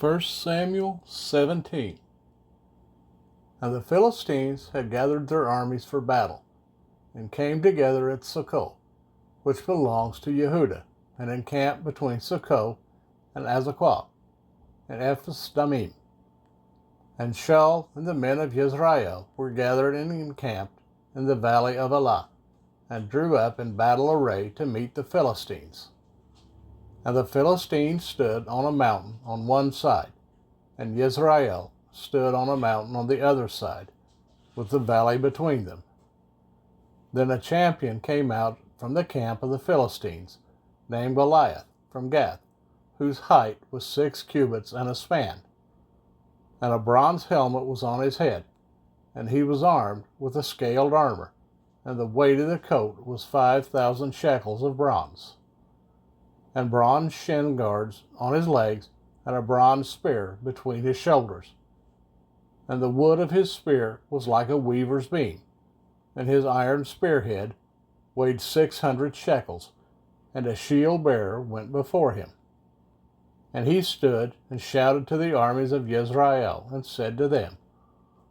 1 Samuel 17. And the Philistines had gathered their armies for battle, and came together at Succoth, which belongs to Jehudah, and encamped between Succoth and Azekah, and Ephes-dammim. And Shaul and the men of Israel were gathered and encamped in the valley of Elah, and drew up in battle array to meet the Philistines. And the Philistines stood on a mountain on one side, and Israel stood on a mountain on the other side, with the valley between them. Then a champion came out from the camp of the Philistines, named Goliath, from Gath, whose height was 6 cubits and a span. And a bronze helmet was on his head, and he was armed with a scaled armor, and the weight of the coat was 5,000 shekels of bronze. And bronze shin guards on his legs, and a bronze spear between his shoulders. And the wood of his spear was like a weaver's beam, and his iron spearhead weighed 600 shekels, and a shield bearer went before him. And he stood and shouted to the armies of Israel, and said to them,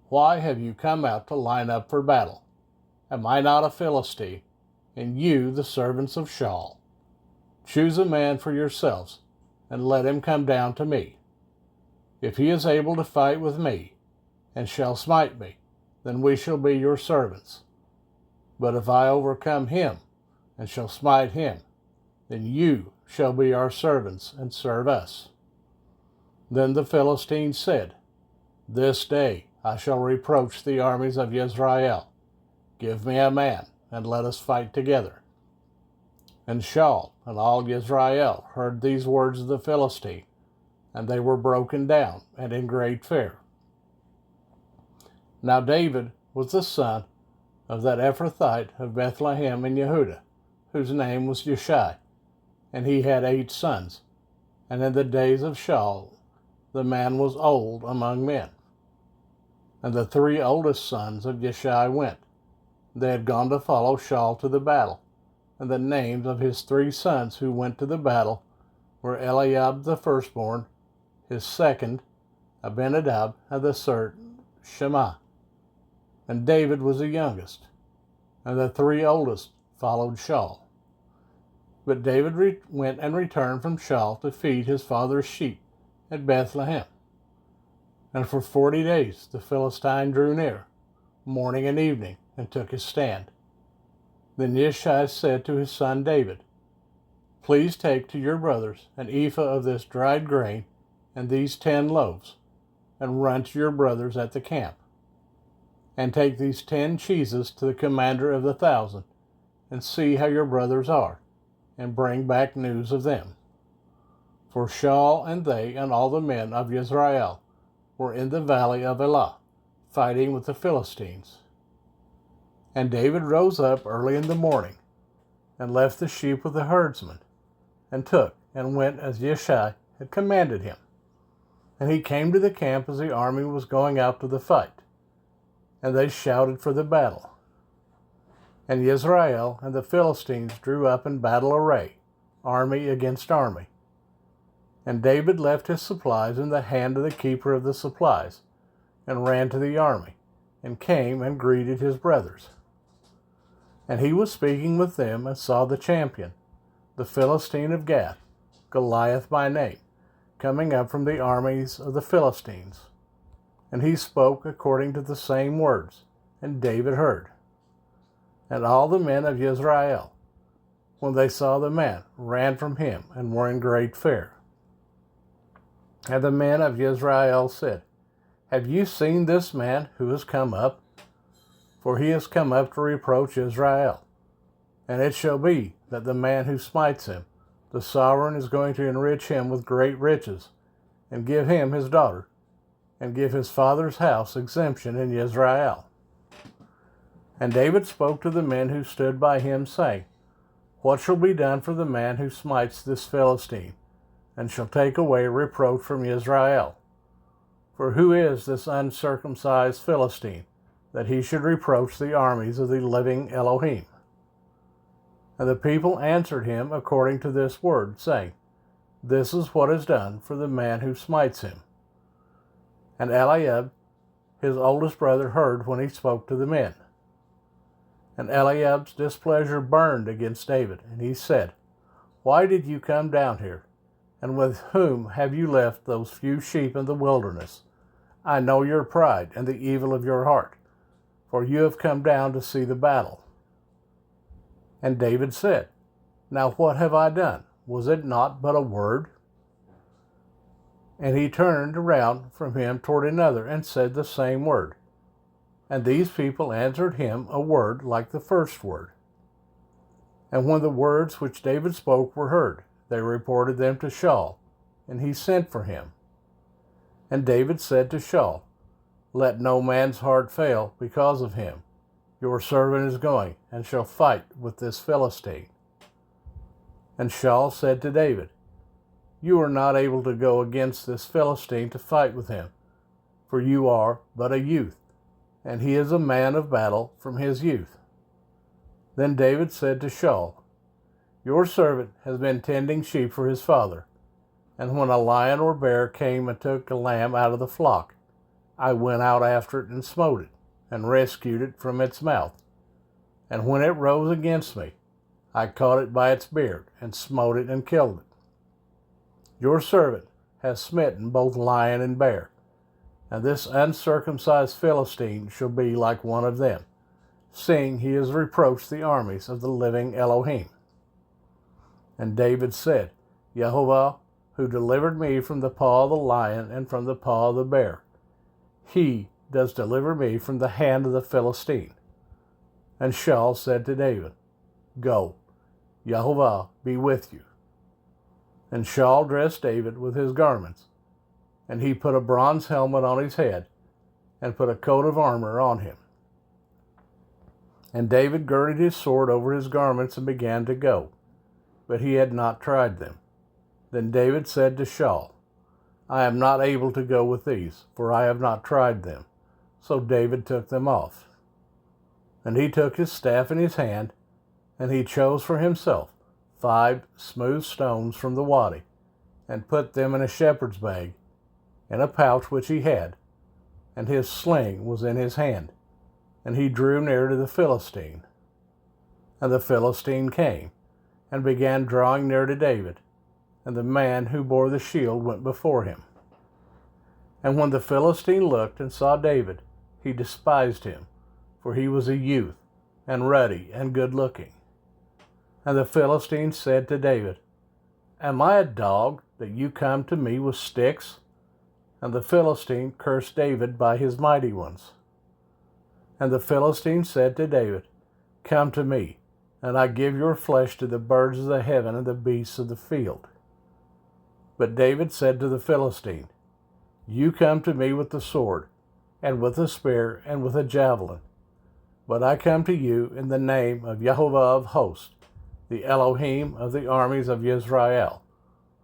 Why have you come out to line up for battle? Am I not a Philistine, and you the servants of Shaul? Choose a man for yourselves, and let him come down to me. If he is able to fight with me, and shall smite me, then we shall be your servants. But if I overcome him, and shall smite him, then you shall be our servants, and serve us. Then the Philistines said, This day I shall reproach the armies of Israel. Give me a man, and let us fight together. And Shaul and all Israel heard these words of the Philistine, and they were broken down and in great fear. Now David was the son of that Ephrathite of Bethlehem in Jehudah, whose name was Yeshai, and he had 8 sons. And in the days of Shaul the man was old among men. And the 3 oldest sons of Yeshai went. They had gone to follow Shaul to the battle. And the names of his 3 sons who went to the battle were Eliab the firstborn, his second, Abinadab, and the third, Shema. And David was the youngest. And the 3 oldest followed Shaul. But David went and returned from Shaul to feed his father's sheep at Bethlehem. And for 40 days the Philistine drew near, morning and evening, and took his stand. Then Yeshai said to his son David, Please take to your brothers an ephah of this dried grain and these 10 loaves, and run to your brothers at the camp. And take these 10 cheeses to the commander of the 1,000, and see how your brothers are, and bring back news of them. For Shaul and they and all the men of Israel were in the valley of Elah, fighting with the Philistines. And David rose up early in the morning, and left the sheep with the herdsmen, and took and went as Yeshai had commanded him. And he came to the camp as the army was going out to the fight, and they shouted for the battle. And Israel and the Philistines drew up in battle array, army against army. And David left his supplies in the hand of the keeper of the supplies, and ran to the army, and came and greeted his brothers. And he was speaking with them, and saw the champion, the Philistine of Gath, Goliath by name, coming up from the armies of the Philistines. And he spoke according to the same words, and David heard. And all the men of Israel, when they saw the man, ran from him, and were in great fear. And the men of Israel said, Have you seen this man who has come up? For he has come up to reproach Israel. And it shall be that the man who smites him, the sovereign is going to enrich him with great riches, and give him his daughter, and give his father's house exemption in Israel. And David spoke to the men who stood by him, saying, What shall be done for the man who smites this Philistine, and shall take away reproach from Israel? For who is this uncircumcised Philistine, that he should reproach the armies of the living Elohim? And the people answered him according to this word, saying, This is what is done for the man who smites him. And Eliab, his oldest brother, heard when he spoke to the men. And Eliab's displeasure burned against David, and he said, Why did you come down here? And with whom have you left those few sheep in the wilderness? I know your pride and the evil of your heart, for you have come down to see the battle. And David said, Now what have I done? Was it not but a word? And he turned around from him toward another and said the same word. And these people answered him a word like the first word. And when the words which David spoke were heard, they reported them to Shaul, and he sent for him. And David said to Shaul, Let no man's heart fail because of him. Your servant is going, and shall fight with this Philistine. And Shaul said to David, You are not able to go against this Philistine to fight with him, for you are but a youth, and he is a man of battle from his youth. Then David said to Shaul, Your servant has been tending sheep for his father, and when a lion or bear came and took a lamb out of the flock, I went out after it and smote it, and rescued it from its mouth. And when it rose against me, I caught it by its beard, and smote it and killed it. Your servant has smitten both lion and bear, and this uncircumcised Philistine shall be like one of them, seeing he has reproached the armies of the living Elohim. And David said, Jehovah, who delivered me from the paw of the lion and from the paw of the bear, he does deliver me from the hand of the Philistine. And Shaul said to David, Go, Jehovah be with you. And Shaul dressed David with his garments, and he put a bronze helmet on his head, and put a coat of armor on him. And David girded his sword over his garments and began to go, but he had not tried them. Then David said to Shaul, I am not able to go with these, for I have not tried them. So David took them off. And he took his staff in his hand, and he chose for himself 5 smooth stones from the wadi, and put them in a shepherd's bag, in a pouch which he had, and his sling was in his hand. And he drew near to the Philistine. And the Philistine came, and began drawing near to David, and the man who bore the shield went before him. And when the Philistine looked and saw David, he despised him, for he was a youth, and ruddy, and good-looking. And the Philistine said to David, Am I a dog, that you come to me with sticks? And the Philistine cursed David by his mighty ones. And the Philistine said to David, Come to me, and I give your flesh to the birds of the heaven and the beasts of the field. But David said to the Philistine, You come to me with the sword, and with a spear, and with a javelin. But I come to you in the name of Jehovah of hosts, the Elohim of the armies of Israel,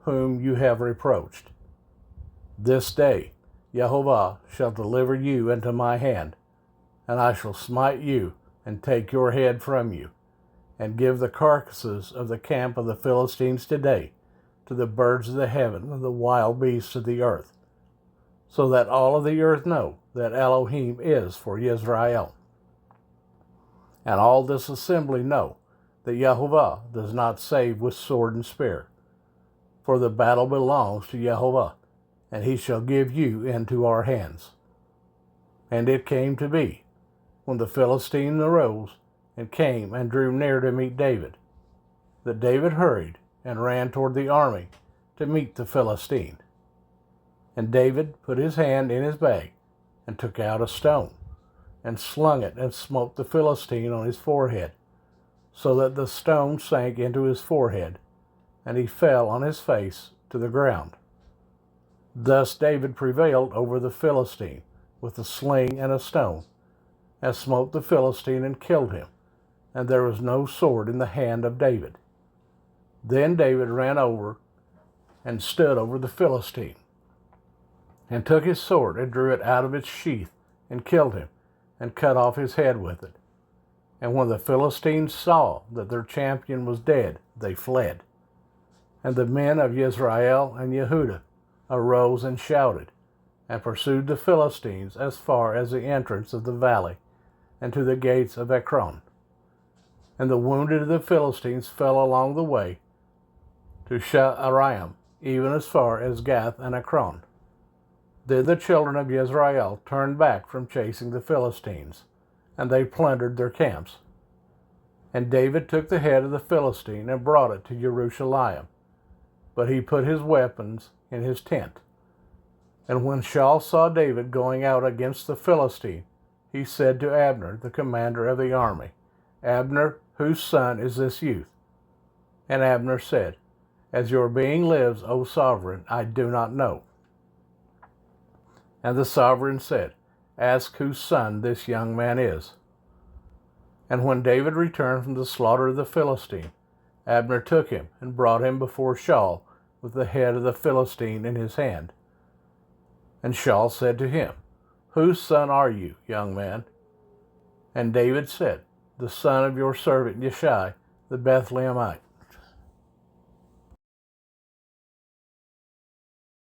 whom you have reproached. This day Jehovah shall deliver you into my hand, and I shall smite you, and take your head from you, and give the carcasses of the camp of the Philistines today to the birds of the heaven and the wild beasts of the earth, so that all of the earth know that Elohim is for Israel. And all this assembly know that Jehovah does not save with sword and spear, for the battle belongs to Jehovah, and he shall give you into our hands. And it came to be, when the Philistine arose and came and drew near to meet David, that David hurried and ran toward the army to meet the Philistine. And David put his hand in his bag and took out a stone, and slung it and smote the Philistine on his forehead, so that the stone sank into his forehead, and he fell on his face to the ground. Thus David prevailed over the Philistine with a sling and a stone, and smote the Philistine and killed him, and there was no sword in the hand of David. Then David ran over and stood over the Philistine, and took his sword and drew it out of its sheath, and killed him, and cut off his head with it. And when the Philistines saw that their champion was dead, they fled. And the men of Israel and Yehudah arose and shouted, and pursued the Philistines as far as the entrance of the valley, and to the gates of Ekron. And the wounded of the Philistines fell along the way to Sha'araim, even as far as Gath and Ekron. Then the children of Israel turned back from chasing the Philistines, and they plundered their camps. And David took the head of the Philistine and brought it to Jerusalem, but he put his weapons in his tent. And when Shaul saw David going out against the Philistine, he said to Abner, the commander of the army, Abner, whose son is this youth? And Abner said, As your being lives, O sovereign, I do not know. And the sovereign said, Ask whose son this young man is. And when David returned from the slaughter of the Philistine, Abner took him and brought him before Shaul with the head of the Philistine in his hand. And Shaul said to him, Whose son are you, young man? And David said, The son of your servant Yishai, the Bethlehemite.